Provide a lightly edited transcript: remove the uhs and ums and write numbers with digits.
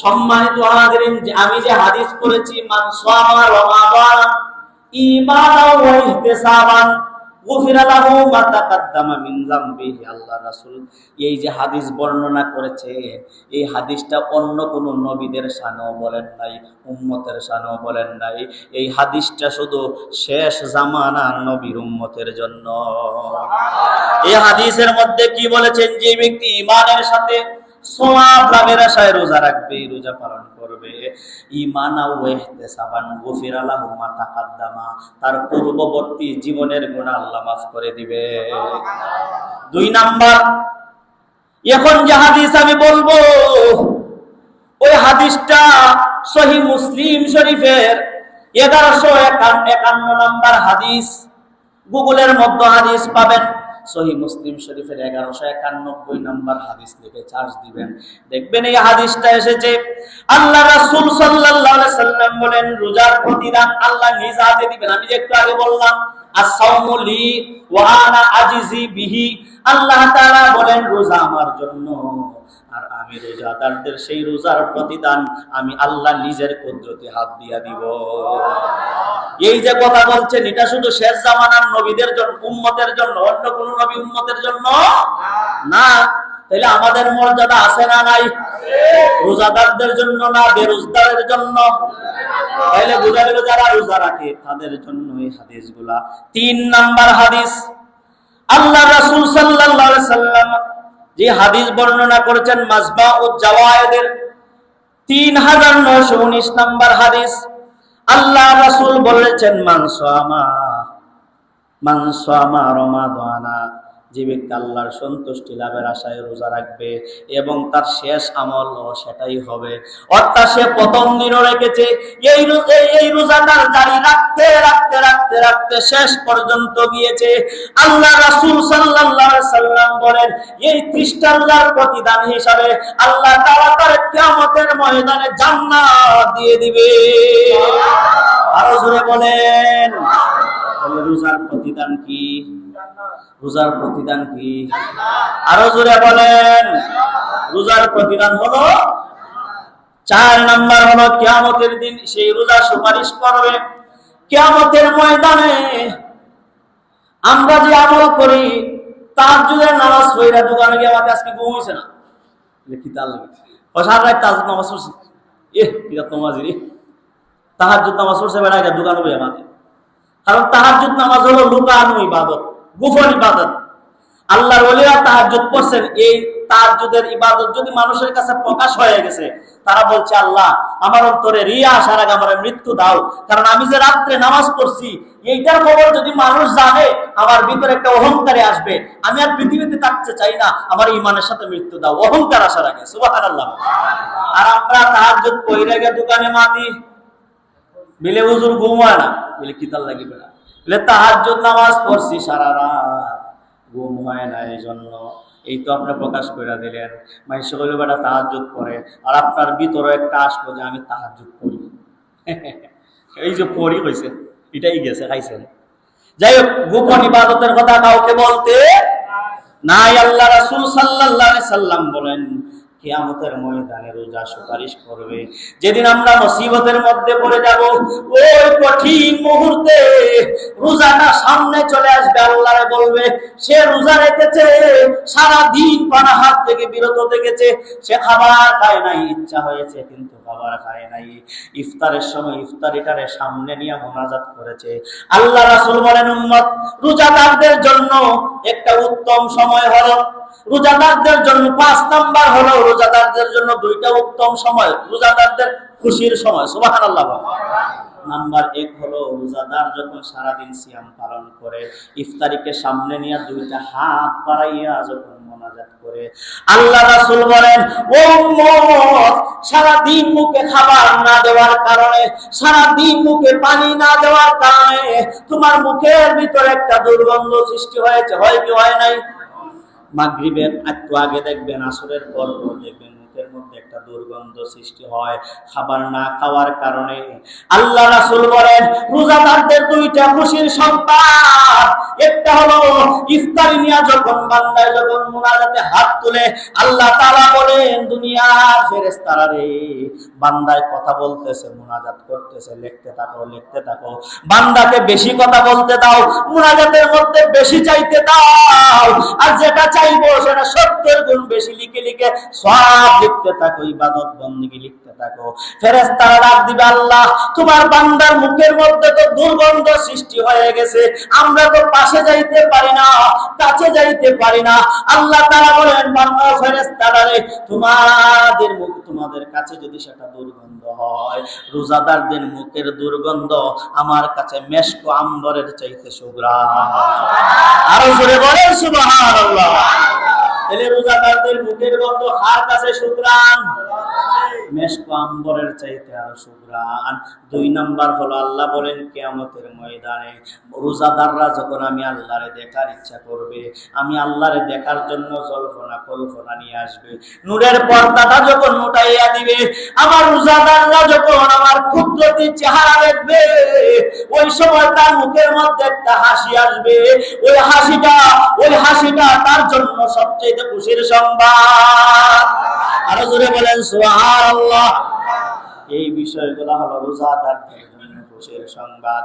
সম্মানিত হাজিরিন, আমি যে হাদিস পড়েছি, মান সামা রমাদান ঈমানাও ওয়া ইহতিসাবান গুফিরা লাহু মা তাকাদ্দামা মিন যামবিহি। আল্লাহ রাসূল এই যে হাদিস বর্ণনা করেছে, এই হাদিসটা অন্য কোন নবীদের শানেও বলেন নাই, উম্মতের শানেও বলেন নাই। এই হাদিসটা শুধু শেষ জামানার নবীর উম্মতের জন্য। এই হাদিসের মধ্যে কি বলেছেন? যে ব্যক্তি ঈমানের সাথে সওয়াব লাভের আশায় রোজা রাখবে, রোজা পালন করবে, ঈমানা ওয়া ইহতিসাবান গুফিরা লাহু মা তাকাদ্দামা, তার পূর্ববর্তী জীবনের গুনাহ আল্লাহ মাফ করে দিবে। 2 নাম্বার, এখন যে হাদিস আমি বলবো, ওই হাদিসটা সহিহ মুসলিম শরীফের 1151 নাম্বার হাদিস। গুগলের মধ্যে হাদিস পাবেন, সহিহ মুসলিম শরীফের 1191 নাম্বার হাদিস লিখে সার্চ দিবেন, দেখবেন এই হাদিসটা এসেছে। আল্লাহ রাসূল সাল্লাল্লাহু আলাইহি সাল্লাম বলেন, রোজার প্রতিদান আল্লাহ নিজ হাতে দিবেন। আমি যে একটু আগে বললাম, আস-সাওমু লি ওয়া আনা আজিজি বিহি, আল্লাহ তাআলা বলেন রোজা আমার জন্য, আর আমি রোজাদারদের সেই রোজার প্রতিদান আমি আল্লাহ নিজের কুদরতে হাত দিয়া দিব। এই যে কথা বলছেন, এটা শুধু শেষ জামানার নবীদের জন্য, উম্মতের জন্য, অন্য কোন নবী উম্মতের জন্য না। তাহলে আমাদের মর্যাদা আছে না নাই? রোজাদারদের জন্য না, বেরোজগারের জন্য? তাহলে বোঝা গেল যারা রোজা রাখে তাদের জন্য এই হাদিসগুলা। 3 নাম্বার হাদিস, আল্লাহ রাসূল সাল্লাল্লাহু আলাইহি সাল্লাম যে হাদিস বর্ণনা করেছেন মাজমাউজ জাওয়ায়েদের 3919 নাম্বার হাদিস। আল্লাহ রাসূল বলেছেন, মান সামা রমাদানা, যে ব্যক্তি আল্লাহর সন্তুষ্টি লাভের আশায় রোজা রাখবে এবং তার শেষ আমল সেটাই হবে, অর্থাৎ সে প্রথম দিনও রেখেছে, এই রোজাটা জারি রাখতে রাখতে রাখতে রাখতে শেষ পর্যন্ত গিয়েছে। আল্লাহ রাসূল সাল্লাল্লাহু আলাইহি সাল্লাম বলেন, এই 30টা রোজার প্রতিদান হিসাবে আল্লাহ তাআলা তার কিয়ামতের ময়দানে জান্নাত দিয়ে দিবে। আরো জোরে বলেন। তাহলে রোজার প্রতিদান কি? রোজার প্রতিদান কি? আরো জোরে বলেন। রোজার প্রতিদান হলো 4 নাম্বার হলো কিয়ামতের দিন সেই রোজা সুপারিশ করবে। কিয়ামতের ময়দানে আমরা যে আমল করি, তাহাজ্জুদের নামাজ পড়া দোকানে গিয়ে আমাকে আজকে ঘুম হইছে না, কি তার লাগে সারা রাত তাহাজ্জুদ নামাজ পড়ছি, কি তোমাজি রে, তাহাজ্জুদ নামাজ পড়ছে বেড়া গিয়ে দোকানে বই আমাকে। কারণ তাহাজ্জুদ নামাজ হলো লুকানো ইবাদত, গোপন ইবাদত। আল্লাহর ওলিরা তাহাজ্জুদ পড়ছেন, এই তাহাজ্জুদের ইবাদত যদি মানুষের কাছে প্রকাশ হয়ে গেছে, তারা বলছে, আল্লাহ আমার অন্তরে রিয়া আসার আগে আমার মৃত্যু দাও, কারণ আমি যে রাত্রে নামাজ পড়ছি এইটার খবর যদি মানুষ জানে, আমার ভিতরে একটা অহংকারে আসবে, আমি আর পৃথিবীতে থাকতে চাই না, আমার ঈমানের সাথে মৃত্যু দাও, অহংকার আসার আগে। সুবহানাল্লাহ। আর আমরা তাহাজ্জুদ পড়ে গিয়ে দোকানে মাতি বিলে হুজুর ঘুম হয় না, বলে কি তার লাগবে না, বলে তাহাজ্জুদ নামাজ পড়ছি সারা রাত, ঘুম হয় না, এই জন্য এই তো আপনি প্রকাশ করে দিলেন। মানুষ বলে বেটা তাহাজ্জুদ পড়ে, আর আপনার ভিতরে একটা আসলো যে আমি তাহাজ্জুদ পড়ি, এই যে পড়ি হয়েছে, এটাই গেছে, খাইছেন। যাই হোক, গোপন ইবাদতের কথা কাউকে বলতে নাই। আল্লাহ রাসূল সাল্লাল্লাহু আলাইহি সাল্লাম বলেন, কিয়ামতের ময়দানে রোজা সুপারিশ করবে। যেদিন আমরা মুসিবতের মধ্যে পড়ে যাব, ওই কঠিন মুহূর্তে রোজাটা সামনে চলে আসবে, আল্লাহরে বলবে, সে রোজা রেখেছে, সারা দিন পানাহার থেকে বিরত থেকেছে, সে খাবার খায় নাই, ইচ্ছা হয়েছে কিন্তু খাবার খায় নাই, ইফতারের সময় ইফতারিটারে সামনে নিয়ে মোনাজাত করেছে। আল্লাহ রাসূল বলেন, উম্মত, রোজাদারদের জন্য একটা উত্তম সময় হলো, রোজাদারদের জন্য 5 নাম্বার হলো, রোজাদারদের জন্য 2টা উত্তম সময়, রোজাদারদের খুশির সময়। সুবহানাল্লাহ। নাম্বার 1 হলো রোজাদার যখন সারাদিন সিয়াম পালন করে, ইফতারিকে সামনে নিয়ে 2টা হাত বাড়াইয়া যখন মোনাজাত করে, আল্লাহ রাসূল বলেন, ও উম্মত, সারাদিন মুখে খাবার না দেওয়ার কারণে, সারাদিন মুখে পানি না দেওয়ার কারণে তোমার মুখের ভিতরে একটা দুর্গন্ধ সৃষ্টি হয়েছে, হয় কি হয় নাই? মাগরিবের একটু আগে দেখবেন, আসরের পর দেখবেন মুখের মধ্যে একটা দুর্গন্ধ সৃষ্টি হয় খাবার না খাওয়ার কারণে। আল্লাহ রাসূল বলেন রোজাদারদের দুইটা খুশির সংবাদ, একটা হলো ইফতারি নিয়ে যখন বান্দায় যখন মুনাজাতে হাত তুলে আল্লাহ তাআলা বলেন দুনিয়ার ফেরেশতারা রে, বান্দায় কথা বলতেছে মুনাজাত করতেছে, লিখতে থাকো বান্দাকে বেশি কথা বলতে দাও, মুনাজাতের মধ্যে বেশি চাইতে দাও, আর যেটা চাইবো সেটা 70 গুণ বেশি লিখে লিখে সওয়াব লিখতে থাকো, ইবাদত বندگی লিখতে থাকো। ফেরেশতারা ডাক দিবে আল্লাহ তোমার বান্দার মুখের মধ্যে তো দুর্গন্ধ সৃষ্টি হয়ে গেছে, আমরা তো পাশে যাইতে পারি না, কাছে যাইতে পারি না। আল্লাহ তাআলা বলেন বান্দা ফেরেশতারা রে, তোমাদের কাছে যদি সেটা দুর্গন্ধ হয়, রোজাদারদের মুখের দুর্গন্ধ আমার কাছে মেশক আম্বরের চাইতে সুঘ্রাণ। আরো জোরে বলেন সুবহানাল্লাহ। তাহলে রোজাদারদের মুখের গন্ধ কার কাছে সুঘ্রাণ? মেশক আম্বরের চাইতে আরো সুঘ্রাণ। 2 নাম্বার হলো আল্লাহ বলেন কিয়ামতের ময়দানে রোজাদাররা যখন আমি আল্লাহরে দেখার ইচ্ছা করবে, আমি আল্লাহরে দেখার জন্য জল্পনা কল্পনা নিয়ে আসবে, নূরের পর্দাটা যখন উঠাইয়া দিবে, আমার রোজাদাররা যখন আমার কুদরতি চেহারা দেখবে, ওই সময় তার মুখের মধ্যে একটা হাসি আসবে, ওই হাসিটা তার জন্য সবচেয়ে খুশির সংবাদ। আরো জোরে বলেন সুবহানাল্লাহ। এই বিষয়গুলো হলো রোজাদারদের জন্য খুশির সংবাদ।